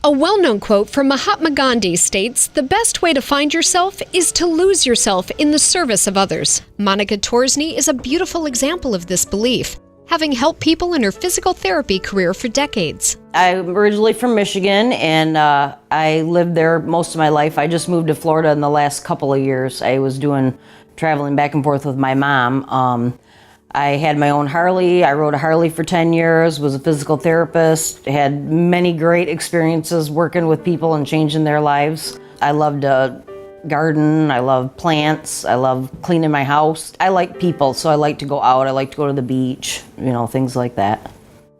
A well-known quote from Mahatma Gandhi states, "The best way to find yourself is to lose yourself in the service of others." Monica Torsney is a beautiful example of this belief, having helped people in her physical therapy career for decades. I'm originally from Michigan, and I lived there most of my life. I just moved to Florida in the last couple of years. I was traveling back and forth with my mom. I had my own Harley. I rode a Harley for 10 years, was a physical therapist, had many great experiences working with people and changing their lives. I loved to garden, I love plants, I love cleaning my house. I like people, so I like to go out, I like to go to the beach, things like that.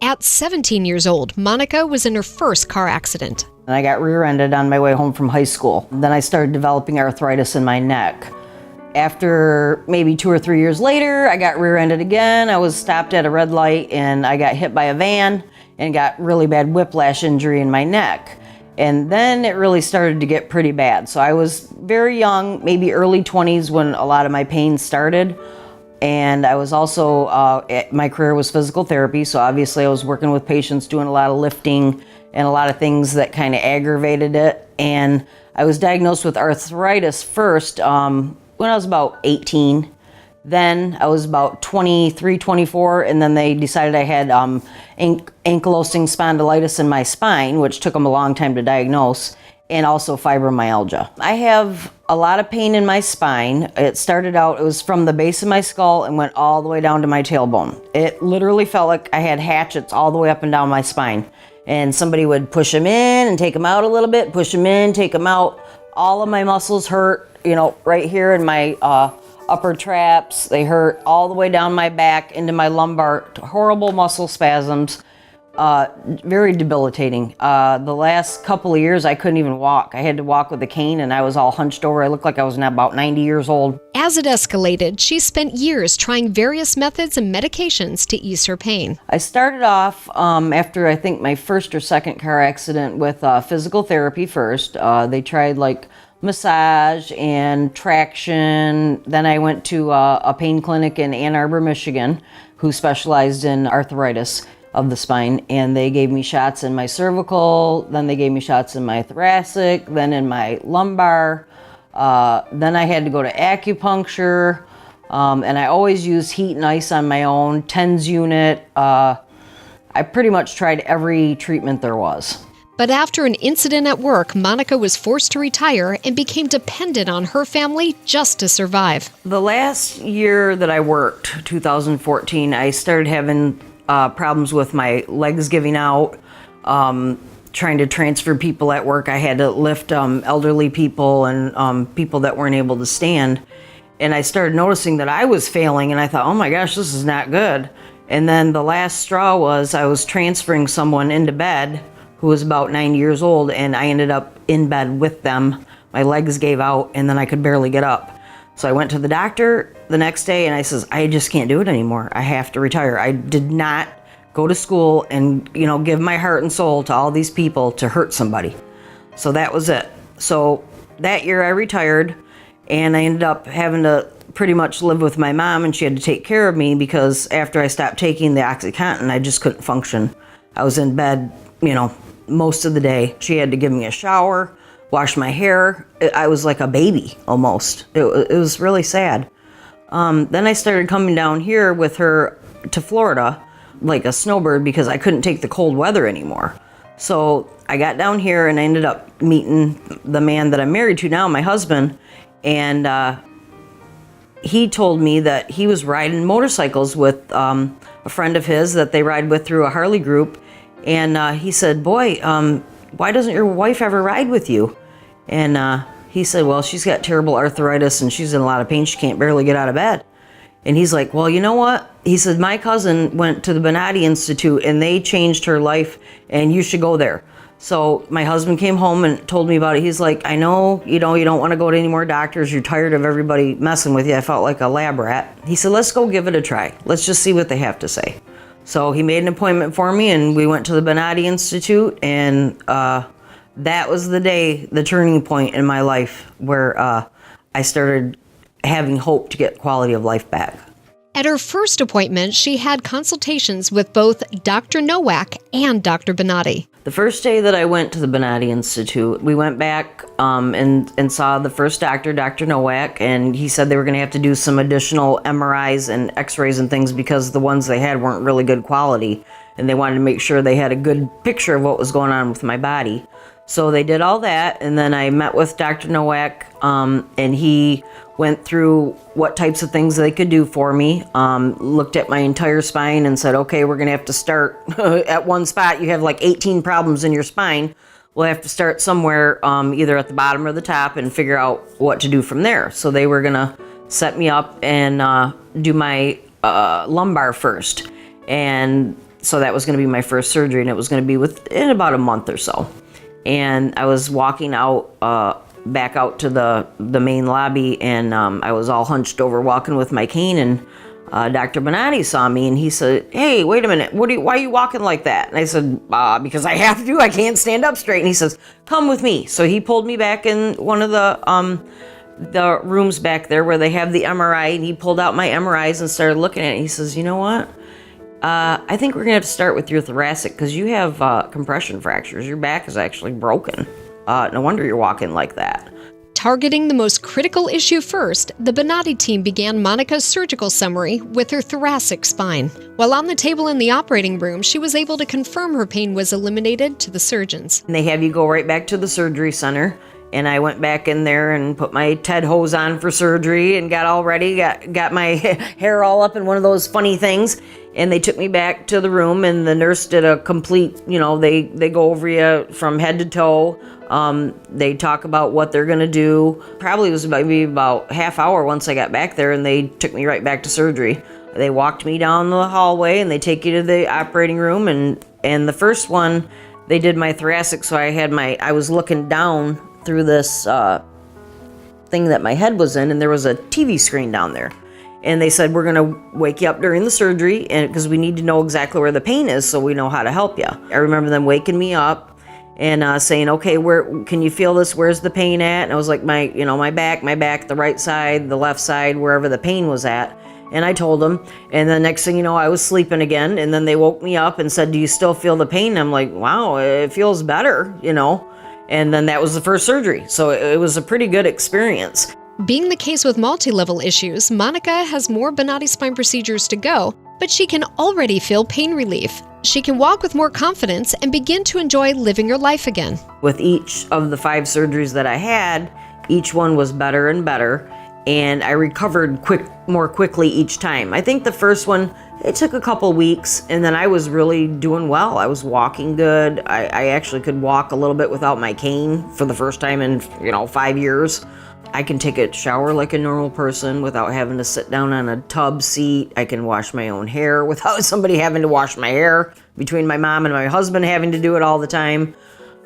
At 17 years old, Monica was in her first car accident. And I got rear-ended on my way home from high school. Then I started developing arthritis in my neck. After maybe 2 or 3 years later, I got rear-ended again. I was stopped at a red light and I got hit by a van and got really bad whiplash injury in my neck. And then it really started to get pretty bad. So I was very young, maybe early 20s when a lot of my pain started. And I was also, my career was physical therapy. So obviously I was working with patients, doing a lot of lifting and a lot of things that kind of aggravated it. And I was diagnosed with arthritis first, when I was about 18. Then I was about 23, 24, and then they decided I had ankylosing spondylitis in my spine, which took them a long time to diagnose, and also fibromyalgia. I have a lot of pain in my spine. It started out, it was from the base of my skull and went all the way down to my tailbone. It literally felt like I had hatchets all the way up and down my spine. And somebody would push them in and take them out a little bit, push them in, take them out. All of my muscles hurt, right here in my upper traps. They hurt all the way down my back into my lumbar. Horrible muscle spasms. Very debilitating. The last couple of years, I couldn't even walk. I had to walk with a cane and I was all hunched over. I looked like I was about 90 years old. As it escalated, she spent years trying various methods and medications to ease her pain. I started off after I think my first or second car accident with physical therapy first. They tried like massage and traction. Then I went to a pain clinic in Ann Arbor, Michigan, who specialized in arthritis of the spine, and they gave me shots in my cervical, then they gave me shots in my thoracic, then in my lumbar, then I had to go to acupuncture, and I always used heat and ice on my own, TENS unit. I pretty much tried every treatment there was. But after an incident at work, Monica was forced to retire and became dependent on her family just to survive. The last year that I worked, 2014, I started having problems with my legs giving out, trying to transfer people at work. I had to lift elderly people and people that weren't able to stand. And I started noticing that I was failing, and I thought, oh my gosh, this is not good. And then the last straw was I was transferring someone into bed who was about 90 years old, and I ended up in bed with them. My legs gave out, and then I could barely get up. So I went to the doctor the next day, and I says, I just can't do it anymore. I have to retire. I did not go to school and, give my heart and soul to all these people to hurt somebody. So that was it. So that year I retired, and I ended up having to pretty much live with my mom, and she had to take care of me because after I stopped taking the OxyContin, I just couldn't function. I was in bed, most of the day. She had to give me a shower, wash my hair. I was like a baby almost. It was really sad. Then I started coming down here with her to Florida like a snowbird because I couldn't take the cold weather anymore. So I got down here and I ended up meeting the man that I'm married to now, my husband, and he told me that he was riding motorcycles with a friend of his that they ride with through a Harley group. And he said, boy, why doesn't your wife ever ride with you? And he said, well, she's got terrible arthritis and she's in a lot of pain. She can't barely get out of bed. And he's like, well, you know what? He said, my cousin went to the Bonatti Institute and they changed her life and you should go there. So my husband came home and told me about it. He's like, I know, you don't want to go to any more doctors. You're tired of everybody messing with you. I felt like a lab rat. He said, let's go give it a try. Let's just see what they have to say. So he made an appointment for me and we went to the Bonatti Institute, and that was the turning point in my life where I started having hope to get quality of life back. At her first appointment, she had consultations with both Dr. Nowak and Dr. Bonatti. The first day that I went to the Bonati Institute, we went back and saw the first doctor, Dr. Nowak, and he said they were going to have to do some additional MRIs and x-rays and things because the ones they had weren't really good quality, and they wanted to make sure they had a good picture of what was going on with my body. So they did all that, and then I met with Dr. Nowak, and he went through what types of things they could do for me, looked at my entire spine and said, okay, we're going to have to start at one spot. You have like 18 problems in your spine. We'll have to start somewhere, either at the bottom or the top, and figure out what to do from there. So they were going to set me up and do my lumbar first. And so that was going to be my first surgery, and it was going to be within about a month or so. And I was walking out, back out to the main lobby, and I was all hunched over walking with my cane, and Dr. Bonati saw me, and he said, hey, wait a minute, why are you walking like that? And I said, because I have to, I can't stand up straight. And he says, come with me. So he pulled me back in one of the rooms back there where they have the MRI, and he pulled out my MRIs and started looking at it. He says, you know what? I think we're going to have to start with your thoracic because you have compression fractures. Your back is actually broken. No wonder you're walking like that. Targeting the most critical issue first, the Bonati team began Monica's surgical summary with her thoracic spine. While on the table in the operating room, she was able to confirm her pain was eliminated to the surgeons. And they have you go right back to the surgery center. And I went back in there and put my Ted hose on for surgery and got all ready, got my hair all up in one of those funny things. And they took me back to the room, and the nurse did a complete, they go over you from head to toe. They talk about what they're going to do. Probably was maybe about half hour once I got back there, and they took me right back to surgery. They walked me down the hallway, and they take you to the operating room. And the first one, they did my thoracic, so I was looking down through this thing that my head was in, and there was a TV screen down there. And they said, we're going to wake you up during the surgery because we need to know exactly where the pain is so we know how to help you. I remember them waking me up and saying, okay, where can you feel this? Where's the pain at? And I was like, my back, the right side, the left side, wherever the pain was at. And I told them, and the next thing you know, I was sleeping again. And then they woke me up and said, do you still feel the pain? And I'm like, wow, it feels better, And then that was the first surgery. So it was a pretty good experience. Being the case with multi-level issues, Monica has more Bonati spine procedures to go, but she can already feel pain relief. She can walk with more confidence and begin to enjoy living her life again. With each of the 5 surgeries that I had, each one was better and better, and I recovered more quickly each time. I think the first one, it took a couple weeks, and then I was really doing well. I was walking good. I actually could walk a little bit without my cane for the first time in 5 years. I can take a shower like a normal person without having to sit down on a tub seat. I can wash my own hair without somebody having to wash my hair, between my mom and my husband having to do it all the time.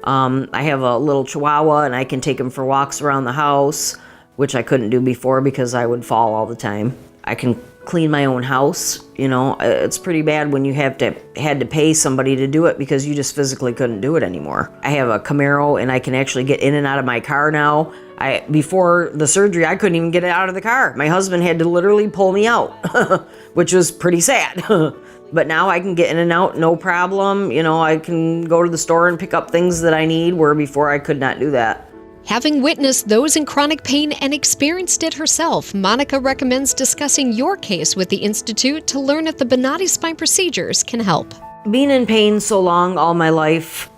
I have a little chihuahua, and I can take him for walks around the house, which I couldn't do before because I would fall all the time. I can clean my own house. It's pretty bad when you had to pay somebody to do it because you just physically couldn't do it anymore. I have a Camaro, and I can actually get in and out of my car now. Before the surgery, I couldn't even get out of the car. My husband had to literally pull me out, which was pretty sad. But now I can get in and out, no problem. I can go to the store and pick up things that I need, where before I could not do that. Having witnessed those in chronic pain and experienced it herself, Monica recommends discussing your case with the Institute to learn if the Bonati spine procedures can help. Being in pain so long all my life,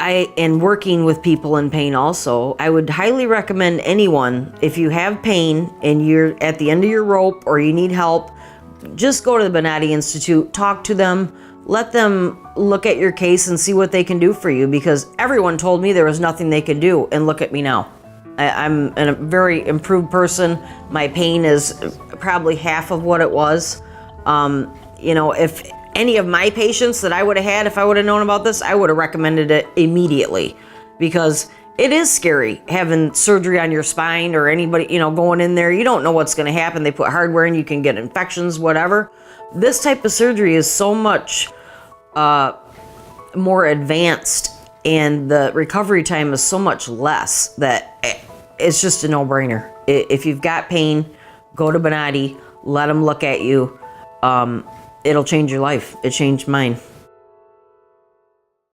and working with people in pain also, I would highly recommend anyone, if you have pain and you're at the end of your rope or you need help, just go to the Bonati Institute, talk to them, let them look at your case and see what they can do for you, because everyone told me there was nothing they could do, and look at me now. I'm a very improved person. My pain is probably half of what it was. If any of my patients that I would have had, if I would have known about this, I would have recommended it immediately, because it is scary having surgery on your spine, or anybody, going in there. You don't know what's going to happen. They put hardware in, you can get infections, whatever. This type of surgery is so much more advanced, and the recovery time is so much less that it's just a no-brainer. If you've got pain, go to Bonati, let them look at you. It'll change your life. It changed mine.